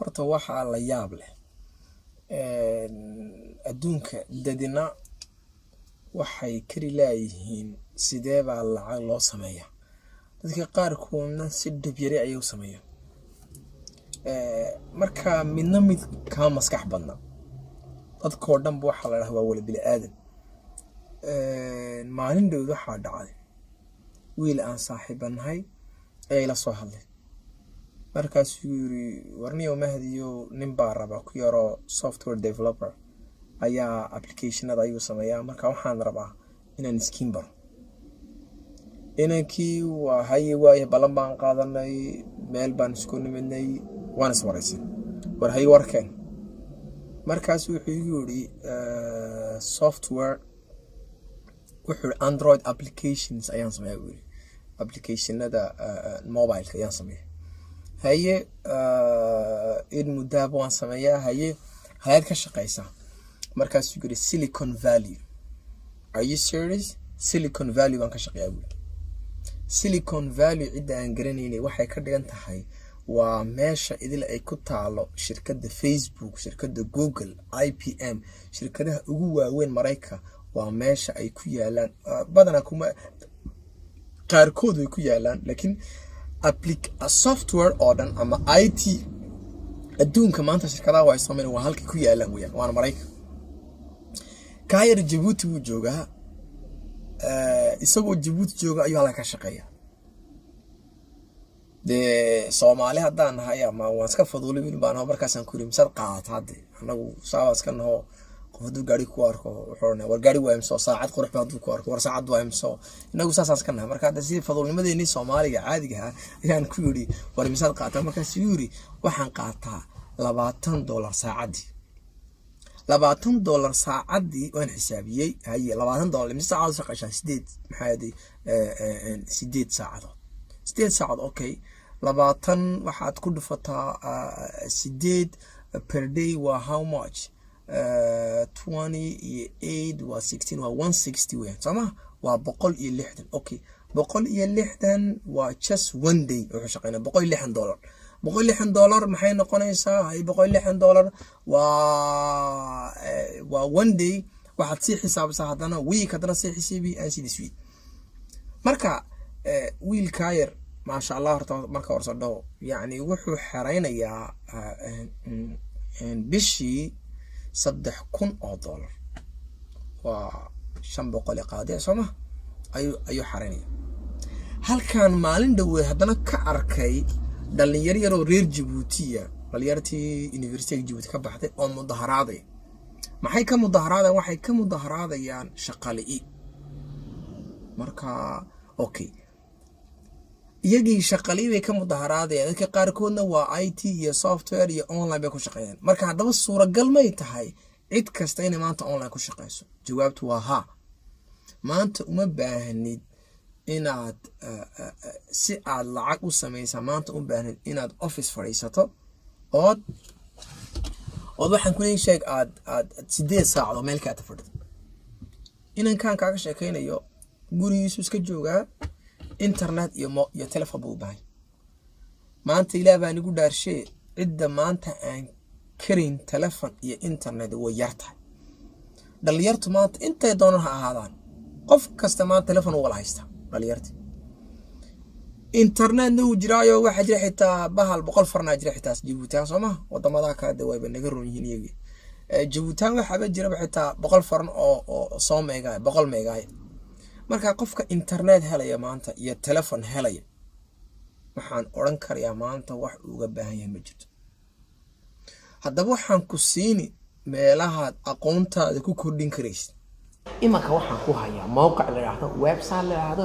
horta waxa la yaab leh adduunka dadina waxay kari laayihiin sidee baa lacag loo sameeyaa. dadka qaarkoodna si dhib yari ayay u sameeyaan. marka midna mid kama maskax badna. dadkoo dhanba waxaa la dhahaa waa wala bini aadan. maalin dhow waxaa dhacday wiil aan saaxiibanahay ayay la soo hadlay. markaasuu yiri warniyo mahdiyo nin baa raba ku yaro software developer ayaa applicationada ayuu sameeyaa. marka waxaan rabaa inaan iskiin baro. inankii waa haye waaye balan baan qaadanay, meel baan isku nimidnay, waan iswaraysan. war haye warkeen. markaasuu wuxuu igu yiri software wuxuu Android applications ayaan sameeyaa buu yiri. applicationada mobile ayaan sameeyaa. haye in muddo waan sameeyaa. haye hay'ad ka shaqeysa. markaasuu yiri Silicon Valley. Are you serious? Silicon Valley waan ka shaqeeyaa buu. Silicon Valley cid aan garaneynay waxay ka dhigan tahay waa meesha idil ay ku taalo shirkadda Facebook, shirkadda Google, IBM, shirkadaha ugu waaweyn Mareykanka waa meesha ay ku yaalaan. badanaa kuma qaarkood way ku yaalaan, laakiin software oo dhan ama IT adduunka maanta shirkadaha waa Soomaaliya waa halka ku yaalaan weeyaan, waana Mareykanka. kaayar Djibouti wuu joogaa. isagoo Djibouti jooga ayuu halka ka shaqeeyaa. Soomaali haddaan nahay ama waan iska faduulay wiil baan markaasaan ku rimsad qaata hadde anagu saabaas ka naho qof hadduu gaari ku arko wuxuu oranaya war gaari waa imso saacad qurux baa hadduu ku arko war saacad waa imso. inagu saasaas ka nahay. marka hadda sidii faduulnimadeennii Soomaaliga caadiga ah ayaan ku yiri war imsad qaata. markaasuu yiri waxaan qaataa $20 saacadii. $20 saacadii waan xisaabiyey. haye $20 mise saacad shaqaysaa 8 maxaa yaday 8 saacadood. 8 saacadood okay. 20 waxaad ku dhufataa 8 per day waa how much? 28 waa 16 waa 160 weeyaan. Sama waa 160. okay. 160 waa just one day wuxuu shaqeynaa $160. $160 maxay noqonaysaa? hay $160 waa one day. waxaad si xisaabsaa haddana week haddana si xisaabi aan sidii week. marka wiil kaayar ما شاء الله marka horsado yani wuxuu xareynayaa bishii $3,000 waa $500 qaade Soomaa ayuu xareynaya. halkan maalin dhaweey haddana ka arkay dhalinyaro yar oo reer Djibouti dhalinyartii University Djibouti ka baxday oo mudaharaaday. maxay ka mudaharaadan? waxay ka mudaharaadayaan shaqaale. marka okay iyagii shaqaale bay ka mudaharaadayaan. dadka qaarkoodna waa IT iyo software iyo online bay ku shaqeeyaan. marka haddaba suuragal may tahay cid kasta inay maanta online ku shaqeyso? jawaabtu waa ha. maanta uma baahnid inaad si aad lacag u sameysaa. maanta uma baahnid inaad office fadhiisato ood waxaan ku leeyahay sheeg aad 8 saacadood meel ka fadhido. inankaan kaaga sheekeynayo gurigiisu iska joogaa, internet iyo telephone buu baahay. maanta ilaa baan igu dhaarshay cidda maanta aan karin telephone iyo internet way yartahay. dhalinyartu maanta intay doonaan ha ahaadaan qof kasta maanta telephone wala haysta. dhalinyarti internet uu jiraayo waxa jira xitaa bahal 100 farna jira xitaa Djibouti Soomaa wadamada ka dawayba naga roon yihiin iyaga. Djibouti waxa jira xitaa 100 farn oo soo meega 100 meega. marka qofka internet helaya maanta iyo telephone helaya waxaan oran karayaa maanta wax uga baahan yahay ma jirto. haddaba waxaan ku siini meelaha aqoontaada ku kordhin karaysid. imanka waxaan ku hayaa mowqac la yiraahdo website la yiraahdo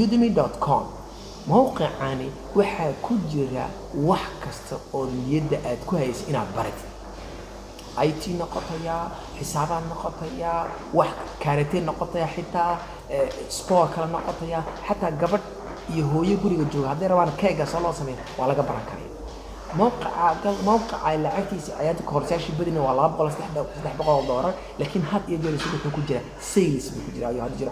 udemy.com. mowqacani waxa ku jira wax kasta oo niyada aad ku hayso inaad baratid. IT noqotaya, xisaabaan noqotaya, wax karate noqotaya, xitaa sport kala noqotaya, xataa gabadh iyo hooyo guriga jooga haddii rabaan keega soo loo sameeyo waa laga baran karaa. mowqaca lacagtiisa ayaad koorsaashi badina waa $200-300 laakiin had iyo jeer wuxuu ku jira sales ku jira iyo hadda jira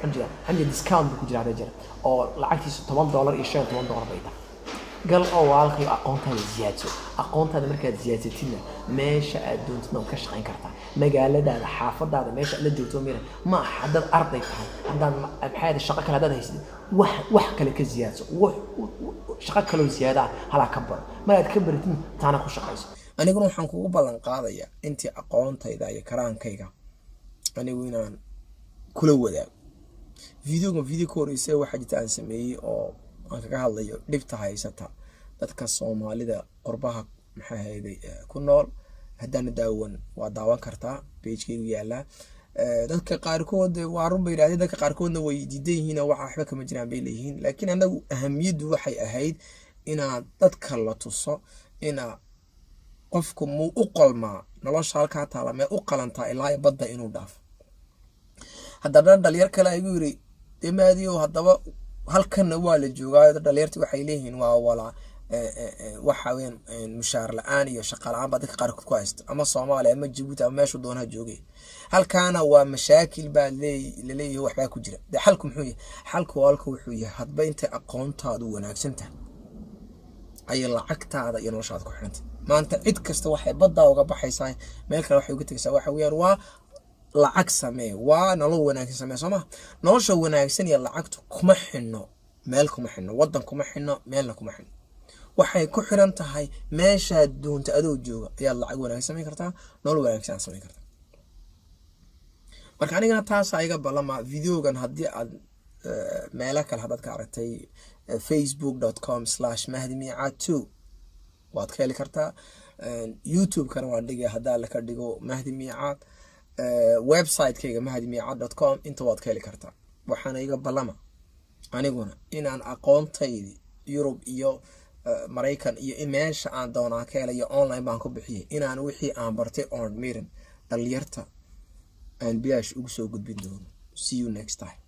discount ku jira hadda jira oo lacagtiisa $10 iyo $15 bay tahay. gal oo walaalkay aqoontaada ziyaadso aqoontaada markaad ziyaadsatidna meesha aad doontidna ka shaqayn kartaa magaaladaada xaafadaada meesha la joogto mira ma hadad arday tahay hadaan maxay shaqo kale hadad haysid wax kale ka ziyaadso shaqo kale oo ziyaada hala ka bar ma aad ka baritid taana ku shaqayso aniguna waxaan kugu ballan qaadayaa intii aqoontayda iyo karaankayga anigu inaan kula wadaago video kooraysa waxa jirta aan sameeyay oo aan kaga hadlayo dhibta haysata dadka Soomaalida qurbaha maxay hayday ku nool hadana daawan waa daawan kartaa page-kaygu yaala dadka qaarkood waa run bay yiraahdeen dadka qaarkoodna way diidan yihiin oo waxba kama jiraan bay leeyihiin laakiin anagu ahamiyadu waxay ahayd inaad dadka la tuso ina qofku muu u qalmaa nolosha halka taala ma u qalantaa ilaa badda inuu dhaafo haddana dhalinyar kale ay yiri deemaadiyo haddaba halkan waa la joogaa dhalinyartii waxay leeyihiin waa wala waxa weyn mushaar la'aan iyo shaqo la'aan baa dadka qaarkood ku haysta ama Soomaaliya ama Djibouti ama meesha doonaha joogay halkaana waa mashaakil baa leeyahay waxba ku jira xalku muxuu yahay xalku walku wuxuu yahay hadba inta aqoontaadu wanaagsan tahay ay lacagtaada iyo noloshaada ku xiranta maanta cid kasta waxay badda uga baxaysaa meel kale waxay uga tagaysaa waxa weeyaan waa lacag samee waa nolol wanaagsan samee Soomaa nolosha wanaagsan iyo lacagtu kuma xinno meel kuma xinno wadan kuma xinno meelna kuma xinno waxay ku xiran tahay meesha doonta adoo jooga ayaa lacag wanaagsan sameyn kartaa nolol wanaagsan sameyn kartaa marka anigana taas ayaga balama videogan hadii aad meel kale hadad ka aragtay facebook.com/mahdimiicad2 waad ka heli kartaa youtube kana waa dhigay hadaa la ka dhigo mahdimiicad website-kayga mahdimiicad.com inta waad ka heli kartaa waxaan iga balama aniguna inaan aqoontaydi Europe iyo Mareykan iyo meesha aan doonaa ka helayo online baan ku bixiyay inaan wixii aan bartay on miran dhalinyarta aan biyaash ugu soo gudbin doono see you next time